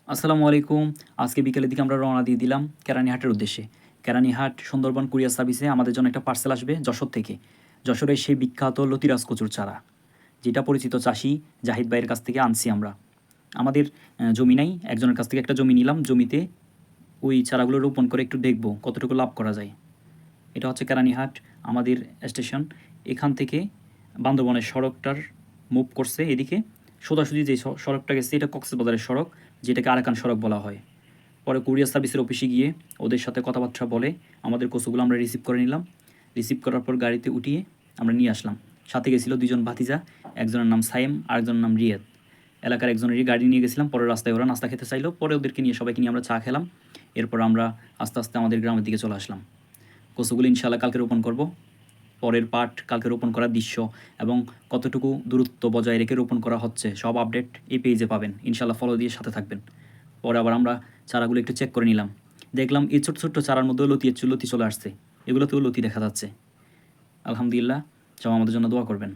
আসসালামু আলাইকুম। আজকে বিকেলের দিকে আমরা রওনা দিয়ে দিলাম কেরানীহাটের উদ্দেশ্যে। কেরানীহাট সুন্দরবন কুরিয়ার সার্ভিসে আমাদের জন্য একটা পার্সেল আসবে যশোর থেকে। যশোরের সেই বিখ্যাত লতিরাজ কচুর চারা, যেটা পরিচিত চাষি জাহিদ ভাইয়ের কাছ থেকে আনছি আমরা। আমাদের জমি নাই, একজনের কাছ থেকে একটা জমি নিলাম। জমিতে ওই চারাগুলো রোপণ করে একটু দেখব কতটুকু লাভ করা যায়। এটা হচ্ছে কেরানীহাট আমাদের স্টেশন। এখান থেকে বান্দরবনের সড়কটার মুভ করছে এদিকে। সোজাসুজি যে সড়কটা গেছে এটা কক্সবাজারের সড়ক, যেটাকে আরাকান সড়ক বলা হয়। পরে কুরিয়ার সার্ভিসের অফিসে গিয়ে ওদের সাথে কথাবার্তা বলে আমাদের কচুগুলো আমরা রিসিভ করে নিলাম। রিসিভ করার পর গাড়িতে উঠিয়ে আমরা নিয়ে আসলাম। সাথে গেছিলো দুজন ভাতিজা, একজনের নাম সাইম আর একজনের নাম রিয়াদ। এলাকার একজনেরই গাড়ি নিয়ে গেছিলাম। পরে রাস্তায় ওরা নাস্তা খেতে চাইলো, পরে ওদেরকে নিয়ে সবাইকে নিয়ে আমরা চা খেলাম। এরপর আমরা আস্তে আস্তে আমাদের গ্রামের দিকে চলে আসলাম। কচুগুলো ইনশাল্লাহ কালকে রোপণ করব। পরের পার্ট কালকে রোপণ করার দৃশ্য এবং কতটুকু দূরত্ব বজায় রেখে রোপণ করা হচ্ছে সব আপডেট এই পেজে পাবেন। ইনশাল্লাহ ফলো দিয়ে সাথে থাকবেন। পরে আবার আমরা চারাগুলো একটু চেক করে নিলাম। দেখলাম এই ছোট্ট ছোট্ট চারার মধ্যেও লতি চলে আসছে। এগুলোতেও লতি দেখা যাচ্ছে। আলহামদুলিল্লাহ, সবাই আমাদের জন্য দোয়া করবেন।